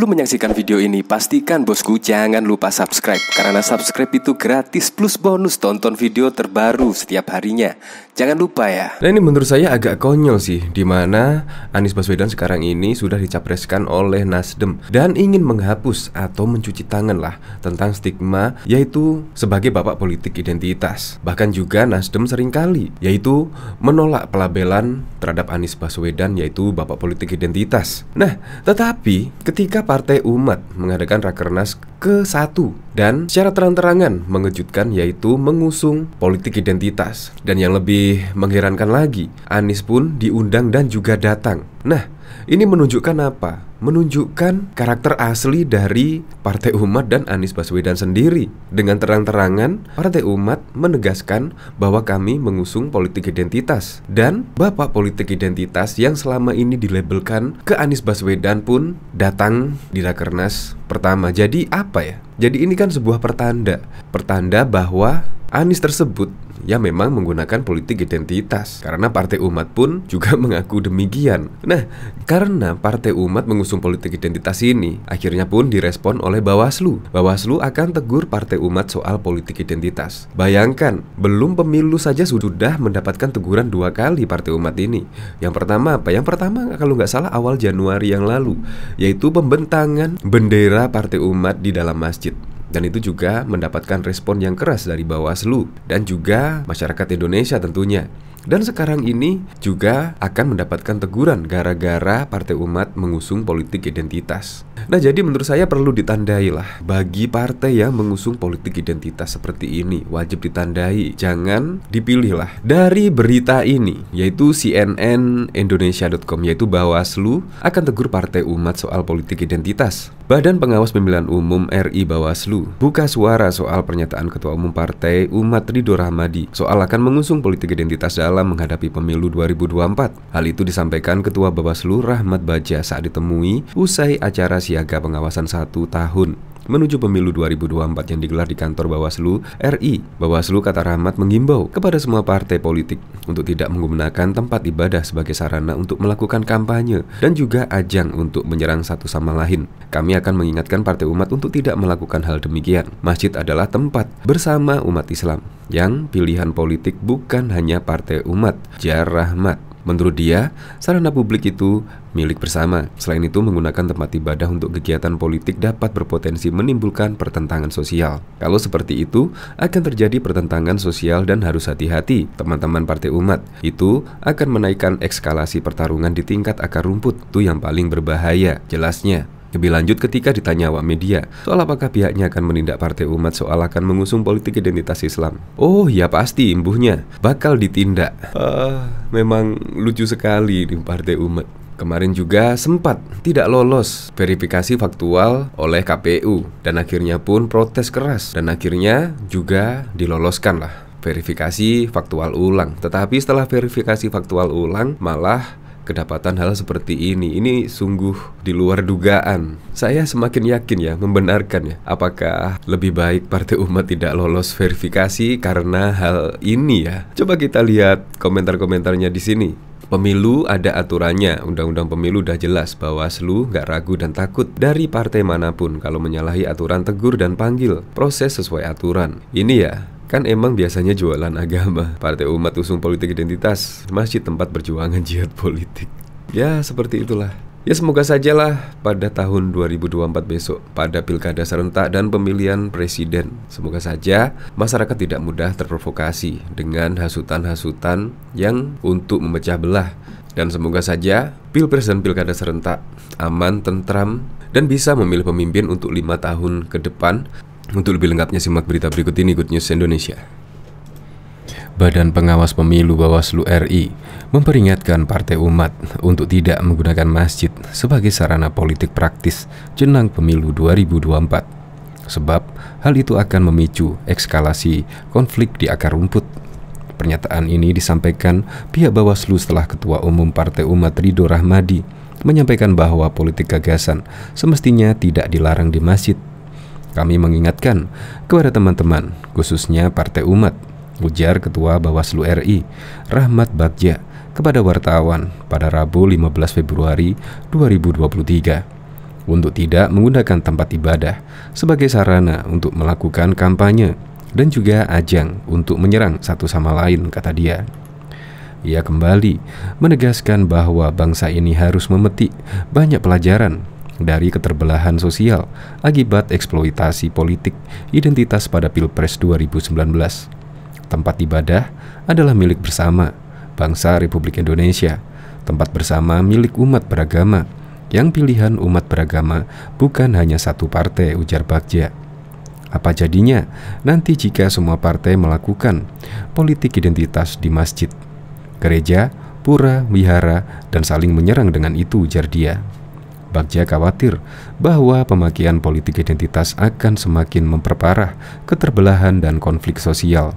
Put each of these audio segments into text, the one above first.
Menyaksikan video ini, pastikan bosku jangan lupa subscribe, karena subscribe itu gratis plus bonus tonton video terbaru setiap harinya. Jangan lupa ya. Nah, ini menurut saya agak konyol sih, dimana Anies Baswedan sekarang ini sudah dicapreskan oleh Nasdem dan ingin menghapus atau mencuci tangan lah tentang stigma yaitu sebagai bapak politik identitas. Bahkan juga Nasdem seringkali yaitu menolak pelabelan terhadap Anies Baswedan yaitu bapak politik identitas. Nah, tetapi ketika Partai Umat mengadakan Rakernas ke-1 dan secara terang-terangan mengejutkan yaitu mengusung politik identitas. Dan yang lebih mengherankan lagi, Anies pun diundang dan juga datang. Nah, ini menunjukkan apa? Menunjukkan karakter asli dari Partai Umat dan Anies Baswedan sendiri. Dengan terang-terangan, Partai Umat menegaskan bahwa kami mengusung politik identitas. Dan bapak politik identitas yang selama ini dilabelkan ke Anies Baswedan pun datang di Rakernas pertama. Jadi apa ya? Jadi ini kan sebuah pertanda bahwa Anies tersebut ya memang menggunakan politik identitas, karena Partai Umat pun juga mengaku demikian. Nah, karena Partai Umat mengusung politik identitas ini, akhirnya pun direspon oleh Bawaslu. Bawaslu akan tegur Partai Umat soal politik identitas. Bayangkan, belum pemilu saja sudah mendapatkan teguran 2 kali Partai Umat ini. Yang pertama apa? Yang pertama kalau nggak salah awal Januari yang lalu, yaitu pembentangan bendera Partai Umat di dalam masjid. Dan itu juga mendapatkan respon yang keras dari Bawaslu dan juga masyarakat Indonesia tentunya. Dan sekarang ini juga akan mendapatkan teguran gara-gara Partai Umat mengusung politik identitas. Nah, jadi menurut saya perlu ditandai lah. Bagi partai yang mengusung politik identitas seperti ini, wajib ditandai. Jangan dipilih lah. Dari berita ini, yaitu cnnindonesia.com, yaitu Bawaslu akan tegur Partai Umat soal politik identitas. Badan Pengawas Pemilihan Umum RI Bawaslu buka suara soal pernyataan Ketua Umum Partai Umat Ridho Rahmadi soal akan mengusung politik identitas dalam menghadapi pemilu 2024. Hal itu disampaikan Ketua Bawaslu Rahmat Baja saat ditemui usai acara siaga pengawasan 1 tahun menuju pemilu 2024 yang digelar di kantor Bawaslu RI. Bawaslu, kata Rahmat, mengimbau kepada semua partai politik untuk tidak menggunakan tempat ibadah sebagai sarana untuk melakukan kampanye dan juga ajang untuk menyerang satu sama lain. Kami akan mengingatkan Partai Umat untuk tidak melakukan hal demikian. Masjid adalah tempat bersama umat Islam, yang pilihan politik bukan hanya Partai Umat, jar Rahmat. Menurut dia, sarana publik itu milik bersama. Selain itu, menggunakan tempat ibadah untuk kegiatan politik dapat berpotensi menimbulkan pertentangan sosial. Kalau seperti itu, akan terjadi pertentangan sosial dan harus hati-hati. Teman-teman Partai Umat itu akan menaikkan eskalasi pertarungan di tingkat akar rumput. Itu yang paling berbahaya, jelasnya. Lebih lanjut ketika ditanya awak media soal apakah pihaknya akan menindak Partai Umat soal akan mengusung politik identitas Islam. Oh ya, pasti imbuhnya bakal ditindak. Memang lucu sekali di Partai Umat. Kemarin juga sempat tidak lolos verifikasi faktual oleh KPU dan akhirnya pun protes keras dan akhirnya juga diloloskan lah verifikasi faktual ulang. Tetapi setelah verifikasi faktual ulang malah kedapatan hal seperti ini. Ini sungguh di luar dugaan. Saya semakin yakin ya, membenarkan ya, apakah lebih baik Partai Umat tidak lolos verifikasi karena hal ini ya. Coba kita lihat komentar-komentarnya di sini. Pemilu ada aturannya, undang-undang pemilu udah jelas. Bawaslu nggak ragu dan takut dari partai manapun. Kalau menyalahi aturan, tegur dan panggil. Proses sesuai aturan. Ini ya, kan emang biasanya jualan agama. Partai Umat usung politik identitas, masjid tempat perjuangan jihad politik. Ya seperti itulah. Ya semoga sajalah pada tahun 2024 besok, pada pilkada serentak dan pemilihan presiden, semoga saja masyarakat tidak mudah terprovokasi dengan hasutan-hasutan yang untuk memecah belah. Dan semoga saja pilpres dan pilkada serentak aman, tentram, dan bisa memilih pemimpin untuk 5 tahun ke depan Untuk lebih lengkapnya simak berita berikut ini, Good News Indonesia. Badan Pengawas Pemilu Bawaslu RI memperingatkan Partai Umat untuk tidak menggunakan masjid sebagai sarana politik praktis jelang pemilu 2024. Sebab hal itu akan memicu eskalasi konflik di akar rumput. Pernyataan ini disampaikan pihak Bawaslu setelah Ketua Umum Partai Umat Ridho Rahmadi menyampaikan bahwa politik gagasan semestinya tidak dilarang di masjid. Kami mengingatkan kepada teman-teman, khususnya Partai Umat, ujar Ketua Bawaslu RI, Rahmat Bagja, kepada wartawan pada Rabu 15 Februari 2023, untuk tidak menggunakan tempat ibadah sebagai sarana untuk melakukan kampanye dan juga ajang untuk menyerang satu sama lain, kata dia. Ia kembali menegaskan bahwa bangsa ini harus memetik banyak pelajaran dari keterbelahan sosial akibat eksploitasi politik identitas pada Pilpres 2019. Tempat ibadah adalah milik bersama bangsa Republik Indonesia, tempat bersama milik umat beragama, yang pilihan umat beragama bukan hanya satu partai, ujar Bagja. Apa jadinya nanti jika semua partai melakukan politik identitas di masjid, gereja, pura, wihara, dan saling menyerang dengan itu, ujar dia. Bagja khawatir bahwa pemakaian politik identitas akan semakin memperparah keterbelahan dan konflik sosial.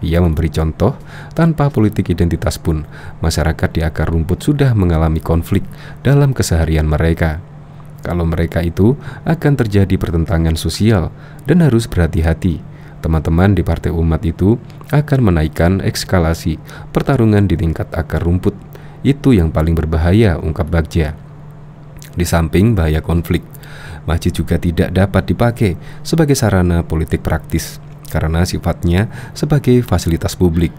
Ia memberi contoh, tanpa politik identitas pun, masyarakat di akar rumput sudah mengalami konflik dalam keseharian mereka. Kalau mereka itu akan terjadi pertentangan sosial dan harus berhati-hati. Teman-teman di Partai Umat itu akan menaikkan eskalasi pertarungan di tingkat akar rumput. Itu yang paling berbahaya, ungkap Bagja. Di samping bahaya konflik, masjid juga tidak dapat dipakai sebagai sarana politik praktis karena sifatnya sebagai fasilitas publik.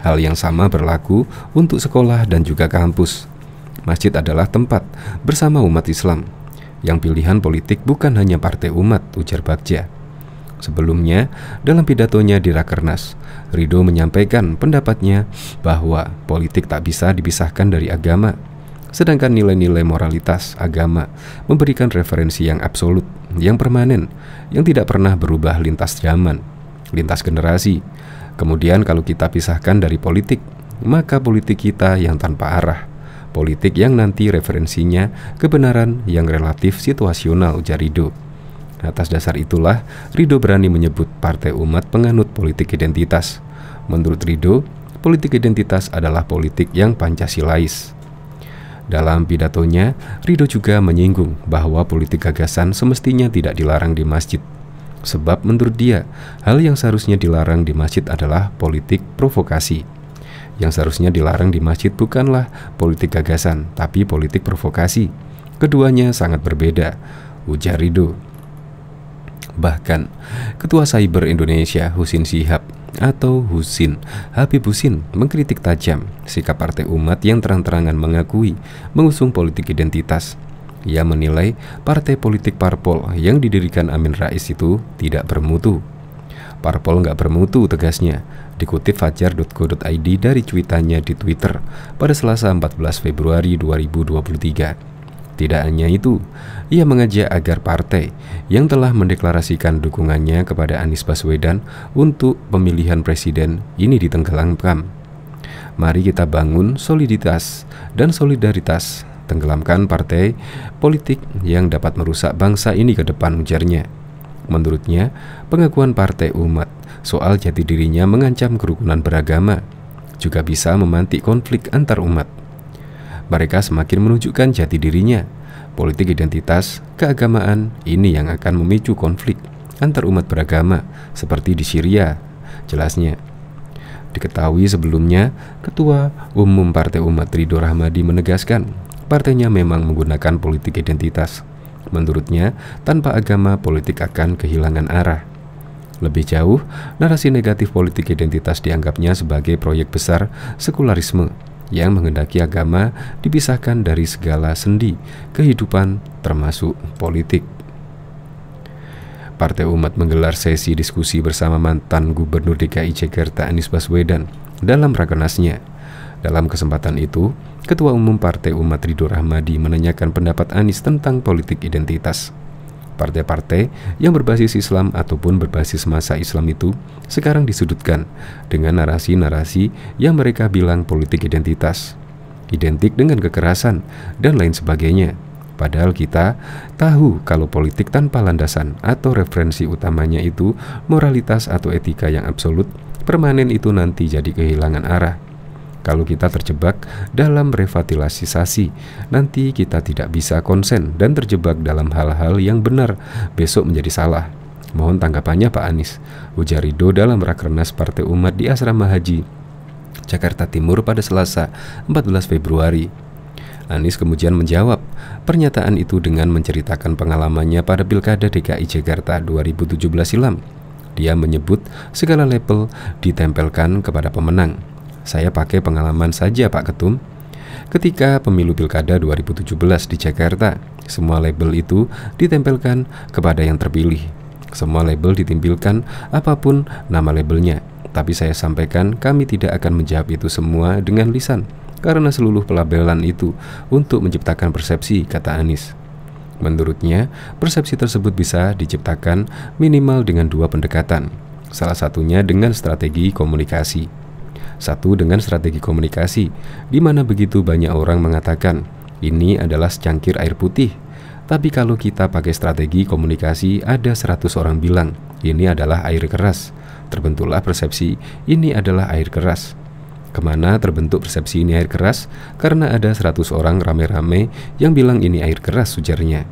Hal yang sama berlaku untuk sekolah dan juga kampus. Masjid adalah tempat bersama umat Islam. Yang pilihan politik bukan hanya Partai Umat, ujar Bagja. Sebelumnya, dalam pidatonya di Rakernas, Ridho menyampaikan pendapatnya bahwa politik tak bisa dipisahkan dari agama. Sedangkan nilai-nilai moralitas agama memberikan referensi yang absolut, yang permanen, yang tidak pernah berubah lintas zaman, lintas generasi. Kemudian kalau kita pisahkan dari politik, maka politik kita yang tanpa arah, politik yang nanti referensinya kebenaran yang relatif situasional, ujar Ridho. Atas dasar itulah Ridho berani menyebut Partai Umat penganut politik identitas. Menurut Ridho, politik identitas adalah politik yang Pancasilais. Dalam pidatonya, Ridho juga menyinggung bahwa politik gagasan semestinya tidak dilarang di masjid. Sebab menurut dia, hal yang seharusnya dilarang di masjid adalah politik provokasi. Yang seharusnya dilarang di masjid bukanlah politik gagasan, tapi politik provokasi. Keduanya sangat berbeda, ujar Ridho. Bahkan, Ketua Cyber Indonesia Husin Shihab atau Husin Habib Husin mengkritik tajam sikap Partai Umat yang terang-terangan mengakui mengusung politik identitas. Ia menilai partai politik parpol yang didirikan Amin Rais itu tidak bermutu. Parpol nggak bermutu, tegasnya, dikutip fajar.co.id dari cuitannya di Twitter pada Selasa 14 Februari 2023. Tidak hanya itu, ia mengajak agar partai yang telah mendeklarasikan dukungannya kepada Anies Baswedan untuk pemilihan presiden ini ditenggelamkan. Mari kita bangun soliditas dan solidaritas, tenggelamkan partai politik yang dapat merusak bangsa ini ke depan, ujarnya. Menurutnya, pengakuan Partai Umat soal jati dirinya mengancam kerukunan beragama juga bisa memantik konflik antar umat. Mereka semakin menunjukkan jati dirinya. Politik identitas keagamaan ini yang akan memicu konflik antar umat beragama seperti di Syria, jelasnya. Diketahui sebelumnya, Ketua Umum Partai Umat Ridho Rahmadi menegaskan partainya memang menggunakan politik identitas. Menurutnya, tanpa agama politik akan kehilangan arah. Lebih jauh, narasi negatif politik identitas dianggapnya sebagai proyek besar sekularisme yang menghendaki agama dipisahkan dari segala sendi kehidupan termasuk politik. Partai Umat menggelar sesi diskusi bersama mantan Gubernur DKI Jakarta Anies Baswedan dalam Rakernasnya. Dalam kesempatan itu, Ketua Umum Partai Umat Ridho Rahmadi menanyakan pendapat Anies tentang politik identitas. Partai-partai yang berbasis Islam ataupun berbasis masa Islam itu sekarang disudutkan dengan narasi-narasi yang mereka bilang politik identitas, identik dengan kekerasan dan lain sebagainya. Padahal kita tahu kalau politik tanpa landasan atau referensi utamanya itu moralitas atau etika yang absolut, permanen itu nanti jadi kehilangan arah. Kalau kita terjebak dalam revitalisasi, nanti kita tidak bisa konsen dan terjebak dalam hal-hal yang benar, besok menjadi salah. Mohon tanggapannya Pak Anies, ujar Ridho dalam Rakernas Partai Umat di Asrama Haji, Jakarta Timur pada Selasa 14 Februari. Anies kemudian menjawab pernyataan itu dengan menceritakan pengalamannya pada Pilkada DKI Jakarta 2017 silam. Dia menyebut segala label ditempelkan kepada pemenang. Saya pakai pengalaman saja Pak Ketum. Ketika pemilu Pilkada 2017 di Jakarta, semua label itu ditempelkan kepada yang terpilih. Semua label ditampilkan apapun nama labelnya. Tapi saya sampaikan kami tidak akan menjawab itu semua dengan lisan, karena seluruh pelabelan itu untuk menciptakan persepsi, kata Anies. Menurutnya, persepsi tersebut bisa diciptakan minimal dengan dua pendekatan. Salah satunya dengan strategi komunikasi. Satu dengan strategi komunikasi, di mana begitu banyak orang mengatakan ini adalah secangkir air putih. Tapi kalau kita pakai strategi komunikasi, ada 100 orang bilang ini adalah air keras. Terbentuklah persepsi ini adalah air keras. Kemana terbentuk persepsi ini air keras? Karena ada 100 orang rame-rame yang bilang ini air keras, ujarnya.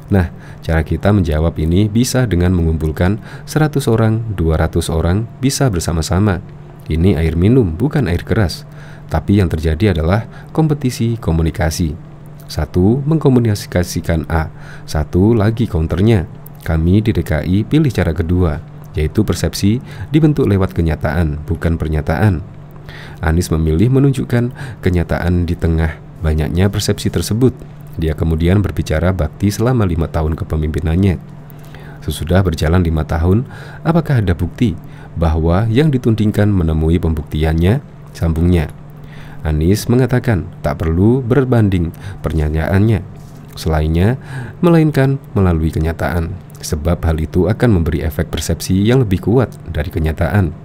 Nah, cara kita menjawab ini bisa dengan mengumpulkan 100 orang, 200 orang, bisa bersama-sama. Ini air minum, bukan air keras. Tapi yang terjadi adalah kompetisi komunikasi. Satu mengkomunikasikan A, satu lagi counternya. Kami di DKI pilih cara kedua, yaitu persepsi dibentuk lewat kenyataan, bukan pernyataan. Anies memilih menunjukkan kenyataan di tengah banyaknya persepsi tersebut. Dia kemudian berbicara bakti selama 5 tahun kepemimpinannya. Sesudah berjalan 5 tahun, apakah ada bukti bahwa yang ditundingkan menemui pembuktiannya? Sambungnya. Anies mengatakan tak perlu berbanding pernyataannya selainnya, melainkan melalui kenyataan, sebab hal itu akan memberi efek persepsi yang lebih kuat dari kenyataan.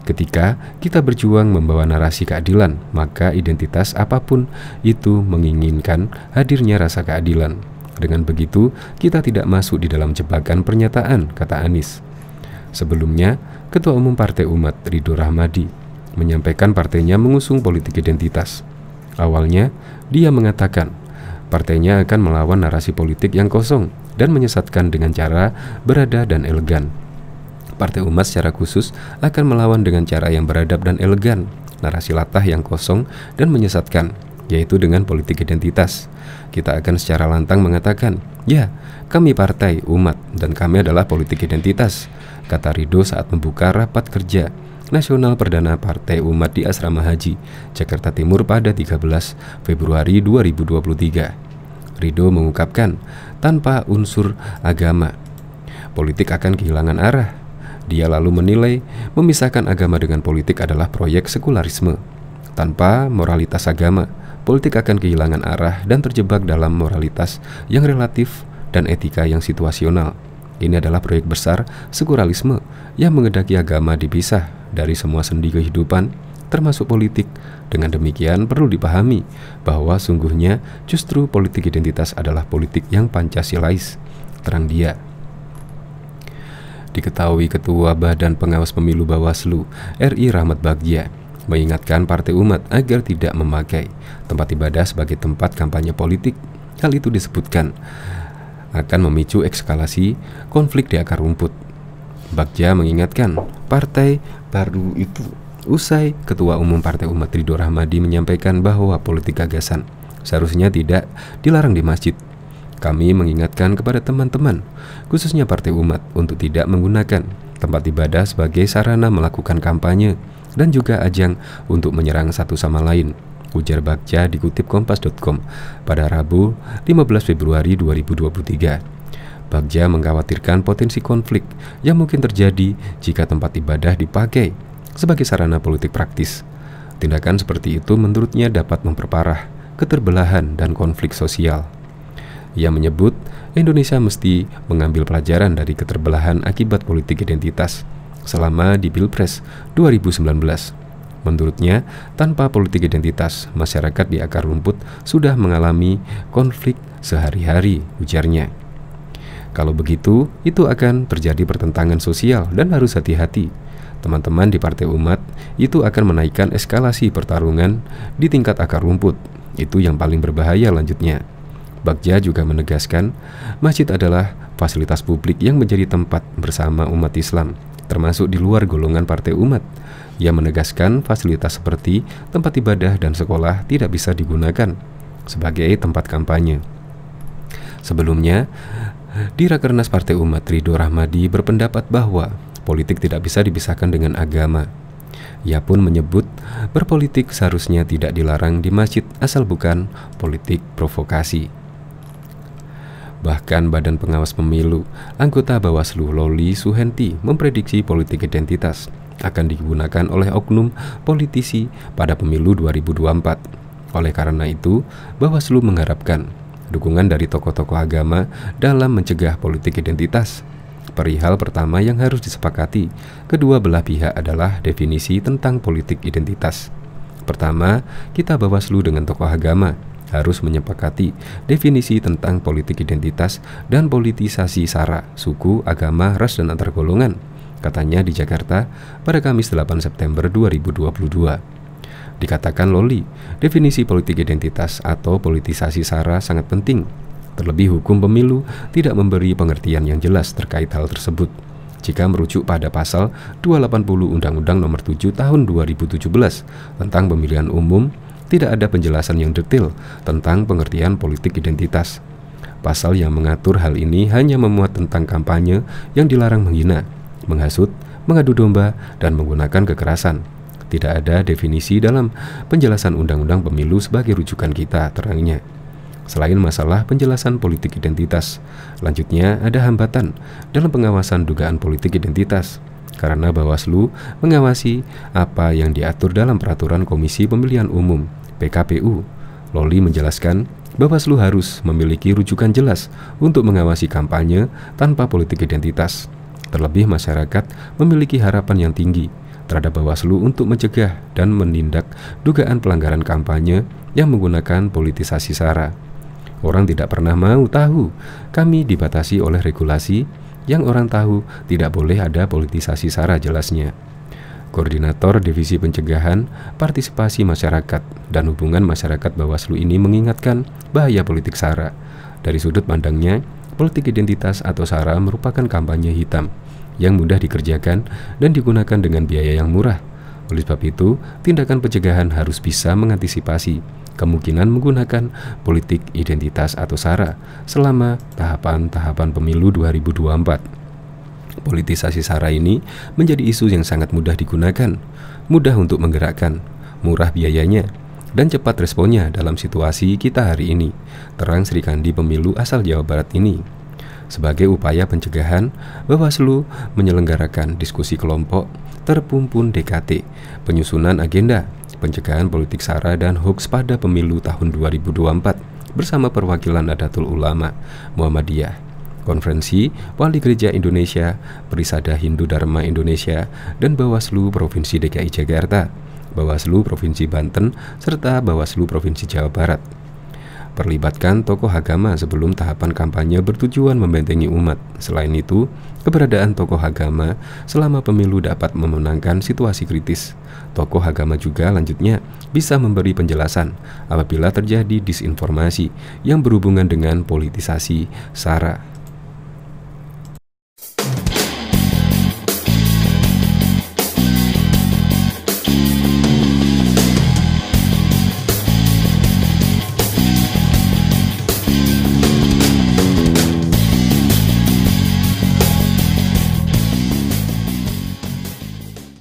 Ketika kita berjuang membawa narasi keadilan, maka identitas apapun itu menginginkan hadirnya rasa keadilan. Dengan begitu, kita tidak masuk di dalam jebakan pernyataan, kata Anies. Sebelumnya, Ketua Umum Partai Umat Ridho Rahmadi menyampaikan partainya mengusung politik identitas. Awalnya, dia mengatakan partainya akan melawan narasi politik yang kosong dan menyesatkan dengan cara berada dan elegan. Partai Umat secara khusus akan melawan dengan cara yang beradab dan elegan, narasi latah yang kosong dan menyesatkan, yaitu dengan politik identitas. Kita akan secara lantang mengatakan, ya, kami partai umat dan kami adalah politik identitas, kata Ridho saat membuka rapat kerja nasional perdana Partai Umat di Asrama Haji, Jakarta Timur pada 13 Februari 2023. Ridho mengungkapkan, tanpa unsur agama, politik akan kehilangan arah. Dia lalu menilai memisahkan agama dengan politik adalah proyek sekularisme. Tanpa moralitas agama, politik akan kehilangan arah dan terjebak dalam moralitas yang relatif dan etika yang situasional. Ini adalah proyek besar sekularisme yang menghendaki agama dipisah dari semua sendi kehidupan, termasuk politik. Dengan demikian perlu dipahami bahwa sungguhnya justru politik identitas adalah politik yang Pancasilais, terang dia. Diketahui Ketua Badan Pengawas Pemilu Bawaslu RI Rahmat Bagja mengingatkan Partai Umat agar tidak memakai tempat ibadah sebagai tempat kampanye politik. Hal itu disebutkan akan memicu eskalasi konflik di akar rumput. Bagja mengingatkan partai baru itu usai Ketua Umum Partai Umat Ridho Rahmadi menyampaikan bahwa politik gagasan seharusnya tidak dilarang di masjid. Kami mengingatkan kepada teman-teman, khususnya Partai Umat, untuk tidak menggunakan tempat ibadah sebagai sarana melakukan kampanye dan juga ajang untuk menyerang satu sama lain, ujar Bagja dikutip kompas.com pada Rabu 15 Februari 2023. Bagja mengkhawatirkan potensi konflik yang mungkin terjadi jika tempat ibadah dipakai sebagai sarana politik praktis. Tindakan seperti itu menurutnya dapat memperparah keterbelahan dan konflik sosial. Ia menyebut Indonesia mesti mengambil pelajaran dari keterbelahan akibat politik identitas selama di Pilpres 2019. Menurutnya, tanpa politik identitas, masyarakat di akar rumput sudah mengalami konflik sehari-hari, ujarnya. Kalau begitu, itu akan terjadi pertentangan sosial dan harus hati-hati. Teman-teman di Partai Umat itu akan menaikkan eskalasi pertarungan di tingkat akar rumput. Itu yang paling berbahaya, lanjutnya. Bagja juga menegaskan, masjid adalah fasilitas publik yang menjadi tempat bersama umat Islam, termasuk di luar golongan Partai Umat. Ia menegaskan fasilitas seperti tempat ibadah dan sekolah tidak bisa digunakan sebagai tempat kampanye. Sebelumnya, di Rakernas Partai Umat, Ridho Rahmadi berpendapat bahwa politik tidak bisa dipisahkan dengan agama. Ia pun menyebut berpolitik seharusnya tidak dilarang di masjid asal bukan politik provokasi. Bahkan Badan Pengawas Pemilu, anggota Bawaslu Loli Suhenti memprediksi politik identitas akan digunakan oleh oknum politisi pada pemilu 2024. Oleh karena itu, Bawaslu mengharapkan dukungan dari tokoh-tokoh agama dalam mencegah politik identitas. Perihal pertama yang harus disepakati kedua belah pihak adalah definisi tentang politik identitas. Pertama, kita Bawaslu dengan tokoh agama harus menyepakati definisi tentang politik identitas dan politisasi SARA, suku, agama, ras, dan antar golongan, katanya di Jakarta pada Kamis 8 September 2022. Dikatakan Loli, definisi politik identitas atau politisasi SARA sangat penting. Terlebih hukum pemilu tidak memberi pengertian yang jelas terkait hal tersebut. Jika merujuk pada pasal 280 Undang-Undang Nomor 7 Tahun 2017 tentang pemilihan umum, tidak ada penjelasan yang detail tentang pengertian politik identitas. Pasal yang mengatur hal ini hanya memuat tentang kampanye yang dilarang menghina, menghasut, mengadu domba, dan menggunakan kekerasan. Tidak ada definisi dalam penjelasan Undang-Undang Pemilu sebagai rujukan kita, terangnya. Selain masalah penjelasan politik identitas, lanjutnya ada hambatan dalam pengawasan dugaan politik identitas, karena Bawaslu mengawasi apa yang diatur dalam Peraturan Komisi Pemilihan Umum (PKPU). Loli menjelaskan, Bawaslu harus memiliki rujukan jelas untuk mengawasi kampanye tanpa politik identitas. Terlebih masyarakat memiliki harapan yang tinggi terhadap Bawaslu untuk mencegah dan menindak dugaan pelanggaran kampanye yang menggunakan politisasi SARA. Orang tidak pernah mau tahu, kami dibatasi oleh regulasi yang orang tahu tidak boleh ada politisasi SARA, jelasnya. Koordinator Divisi Pencegahan, Partisipasi Masyarakat, dan Hubungan Masyarakat Bawaslu ini mengingatkan bahaya politik SARA. Dari sudut pandangnya, politik identitas atau SARA merupakan kampanye hitam yang mudah dikerjakan dan digunakan dengan biaya yang murah. Oleh sebab itu, tindakan pencegahan harus bisa mengantisipasi kemungkinan menggunakan politik identitas atau SARA selama tahapan-tahapan pemilu 2024. Politisasi SARA ini menjadi isu yang sangat mudah digunakan, mudah untuk menggerakkan, murah biayanya, dan cepat responnya dalam situasi kita hari ini, terang Sri Kandi pemilu asal Jawa Barat ini. Sebagai upaya pencegahan, Bawaslu menyelenggarakan diskusi kelompok terpumpun DKT, penyusunan agenda pencegahan politik SARA dan hoax pada pemilu tahun 2024 bersama perwakilan Nahdlatul Ulama, Muhammadiyah, Konferensi Wali Gereja Indonesia, Perisada Hindu Dharma Indonesia, dan Bawaslu Provinsi DKI Jakarta, Bawaslu Provinsi Banten, serta Bawaslu Provinsi Jawa Barat. Perlibatkan tokoh agama sebelum tahapan kampanye bertujuan membentengi umat. Selain itu, keberadaan tokoh agama selama pemilu dapat memenangkan situasi kritis. Tokoh agama juga lanjutnya bisa memberi penjelasan apabila terjadi disinformasi yang berhubungan dengan politisasi SARA.